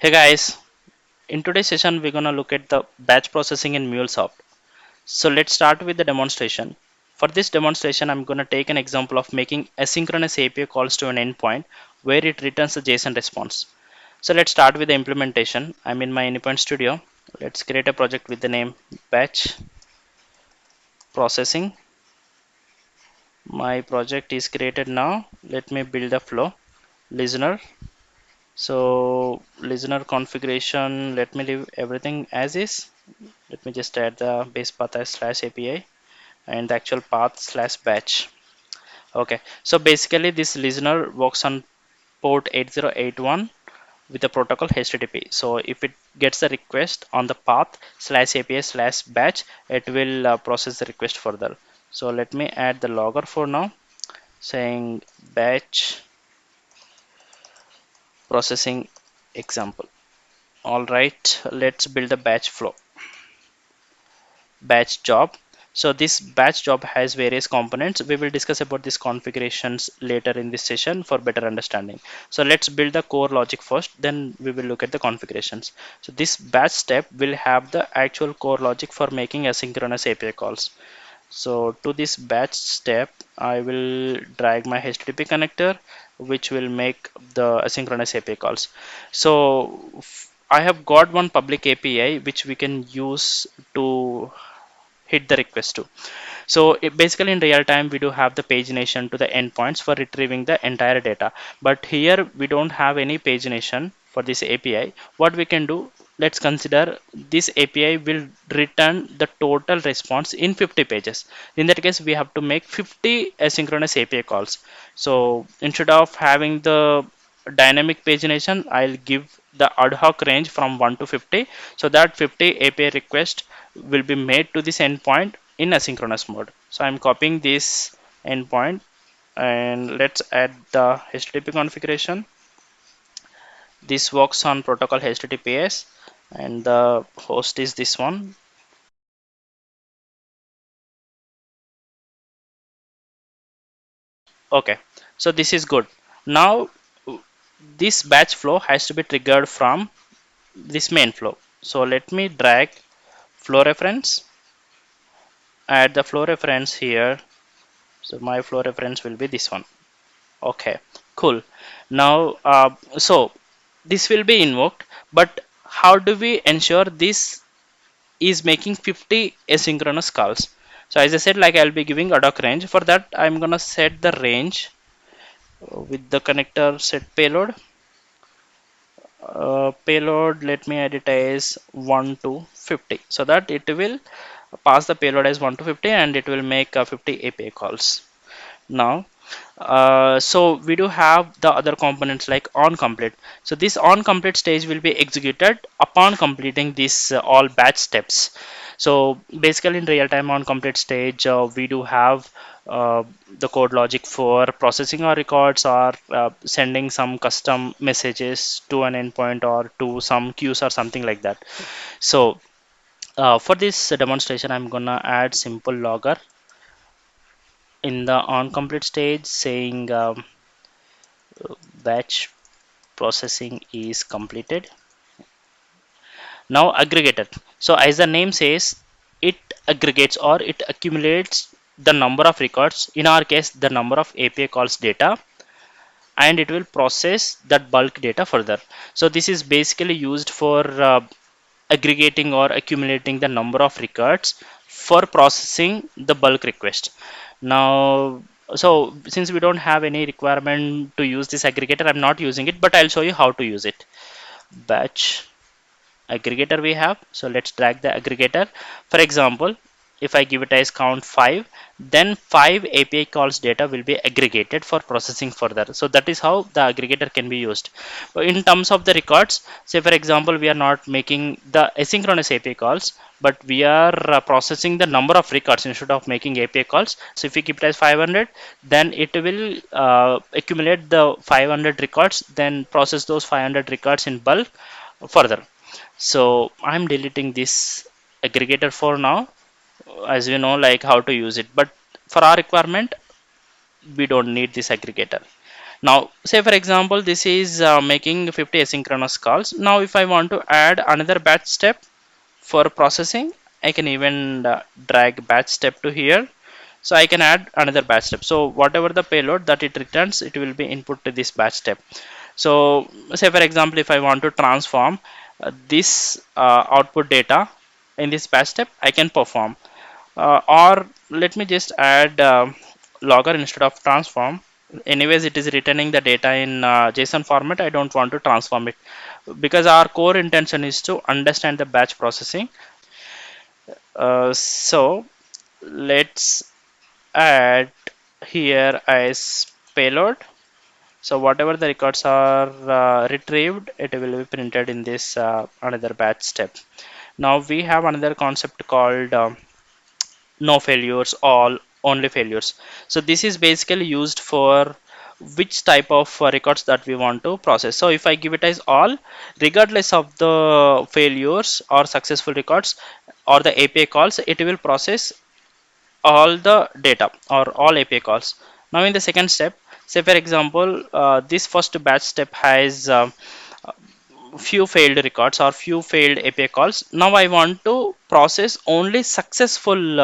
Hey guys, in today's session we're gonna look at the batch processing in MuleSoft. So let's start with the demonstration. For this demonstration, I'm gonna take an example of making asynchronous API calls to an endpoint where it returns a JSON response. So let's start with the implementation. I'm in my Anypoint Studio. Let's create a project with the name batch processing. My project is created now. Let me build a flow. Listener. So listener configuration, let me leave everything as is. Let me just add the base path as slash API and the actual path slash batch. Okay, so basically this listener works on port 8081 with the protocol HTTP. So if it gets the request on the path slash API slash batch, it will process the request further. So let me add the logger for now, saying batch processing example. All right, let's build a batch flow. Batch job. So this batch job has various components. We will discuss about these configurations later in this session for better understanding. So let's build the core logic first, then we will look at the configurations. So this batch step will have the actual core logic for making asynchronous API calls. So to this batch step, I will drag my HTTP connector, which will make the asynchronous API calls. So I have got one public API which we can use to hit the request to. So basically in real time we do have the pagination to the endpoints for retrieving the entire data. But here we don't have any pagination for this API. What we can do, let's consider this API will return the total response in 50 pages. In that case, we have to make 50 asynchronous API calls. So instead of having the dynamic pagination, I'll give the ad hoc range from 1 to 50, so that 50 API requests will be made to this endpoint in asynchronous mode. So I'm copying this endpoint and let's add the HTTP configuration. This works on protocol HTTPS and the host is this one. Okay, so this is good. Now this batch flow has to be triggered from this main flow. So let me drag flow reference, add the flow reference here. So my flow reference will be this one. Okay, cool. Now, so this will be invoked, but how do we ensure this is making 50 asynchronous calls? So as I said, like I'll be giving ad hoc range. For that, I'm gonna set the range with the connector set payload. Payload, let me edit as 1 to 50, so that it will pass the payload as 1 to 50 and it will make 50 API calls. Now so we do have the other components like on complete. So this on complete stage will be executed upon completing this all batch steps. So basically in real time on complete stage we do have the code logic for processing our records or sending some custom messages to an endpoint or to some queues or something like that. So for this demonstration I'm gonna add simple logger in the on complete stage saying batch processing is completed. Now aggregator. So as the name says, it aggregates or it accumulates the number of records, in our case the number of API calls data, and it will process that bulk data further. So this is basically used for aggregating or accumulating the number of records for processing the bulk request. Now, so since we don't have any requirement to use this aggregator, I'm not using it, but I'll show you how to use it. Batch aggregator we have. So let's drag the aggregator. For example, if I give it as count 5, then 5 API calls data will be aggregated for processing further. So that is how the aggregator can be used. In terms of the records, say for example, we are not making the asynchronous API calls, but we are processing the number of records instead of making API calls. So if we keep it as 500, then it will accumulate the 500 records, then process those 500 records in bulk further. So I'm deleting this aggregator for now, as you know, like how to use it. But for our requirement, we don't need this aggregator. Now say for example this is making 50 asynchronous calls. Now if I want to add another batch step for processing, I can even drag batch step to here. So I can add another batch step. So whatever the payload that it returns, it will be input to this batch step. So say for example if I want to transform this output data in this batch step, I can perform. Or let me just add logger instead of transform. Anyways it is returning the data in JSON format. I don't want to transform it because our core intention is to understand the batch processing. So let's add here as payload. So whatever the records are retrieved, it will be printed in this another batch step. Now we have another concept called no failures, all only failures. So this is basically used for which type of records that we want to process. So if I give it as all, regardless of the failures or successful records or the API calls, it will process all the data or all API calls. Now in the second step, say for example, this first batch step has few failed records or few failed API calls. Now I want to process only successful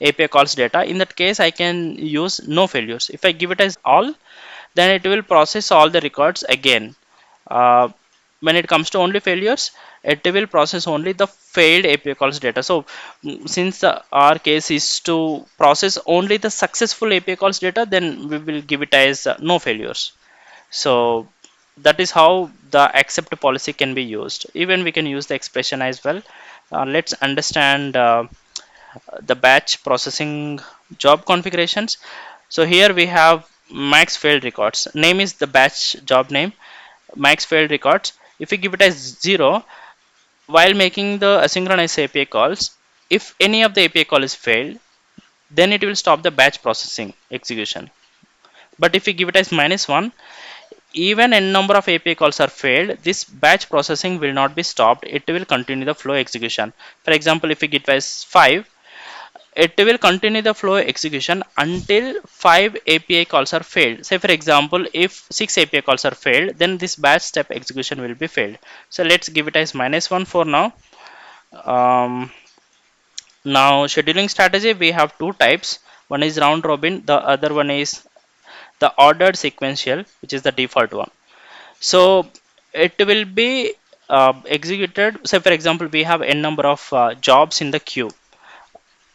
API calls data. In that case, I can use no failures. If I give it as all, then it will process all the records again. Uh, when it comes to only failures, it will process only the failed API calls data. So since our case is to process only the successful API calls data, then we will give it as no failures. So that is how the accept policy can be used. Even we can use the expression as well. Let's understand the batch processing job configurations. So here we have max failed records. Name is the batch job name. Max failed records. If we give it as 0, while making the asynchronous API calls, if any of the API call is failed, then it will stop the batch processing execution. But if we give it as -1, even n number of API calls are failed, this batch processing will not be stopped. It will continue the flow execution. For example, if we give as 5, it will continue the flow execution until 5 API calls are failed. Say for example, if 6 API calls are failed, then this batch step execution will be failed. So let's give it as -1 for now. Um, Now scheduling strategy, we have two types. One is round robin, the other one is the ordered sequential, which is the default one. So it will be executed. Say for example, we have n number of jobs in the queue,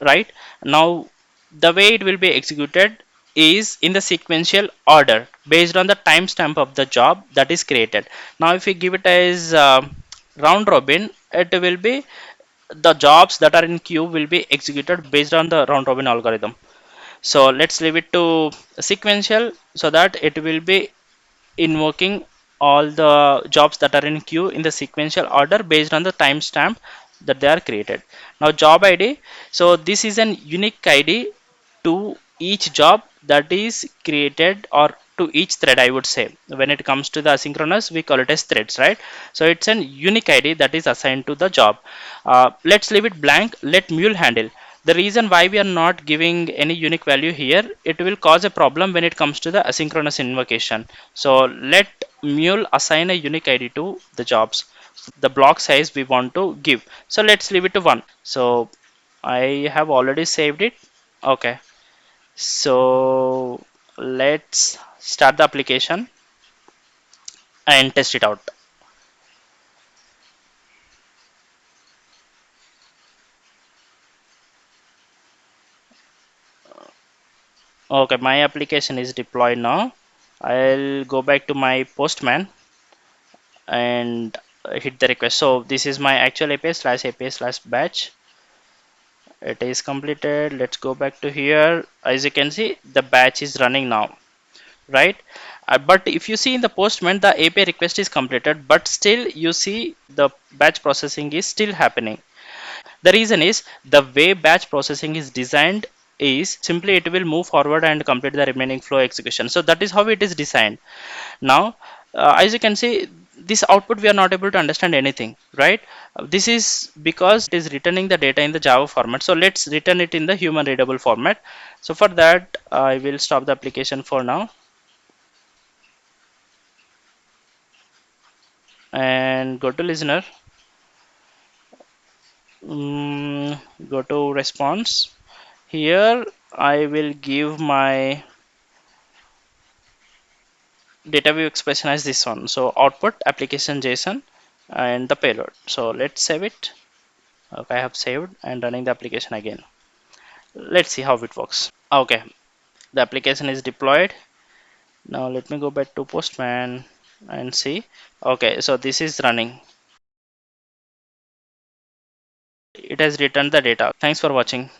right? Now the way it will be executed is in the sequential order based on the timestamp of the job that is created. Now if we give it as round robin, it will be the jobs that are in queue will be executed based on the round robin algorithm. So let's leave it to sequential so that it will be invoking all the jobs that are in queue in the sequential order based on the timestamp that they are created. Now job ID, so this is an unique ID to each job that is created, or to each thread I would say. When it comes to the asynchronous, we call it as threads, right? So it's an unique ID that is assigned to the job. Let's leave it blank, let mule handle. The reason why we are not giving any unique value here, it will cause a problem when it comes to the asynchronous invocation. So let mule assign a unique ID to the jobs, the block size we want to give. So let's leave it to 1. So I have already saved it. Okay, so let's start the application and test it out. Okay, my application is deployed now. I'll go back to my postman and hit the request. So this is my actual API/API/batch. It is completed. Let's go back to here. As you can see, the batch is running now, right? But if you see in the postman, the API request is completed, but still you see the batch processing is still happening. The reason is the way batch processing is designed is simply it will move forward and complete the remaining flow execution. So that is how it is designed. Now, as you can see, this output we are not able to understand anything, right? This is because it is returning the data in the Java format. So let's return it in the human readable format. So for that, I will stop the application for now. and go to listener. Mm, Go to response. Here I will give my data view expression as this one. So output application JSON and the payload. So let's save it. Okay, I have saved and running the application again. Let's see how it works. Okay, the application is deployed. Now let me go back to Postman and see. Okay, so this is running. It has returned the data. Thanks for watching.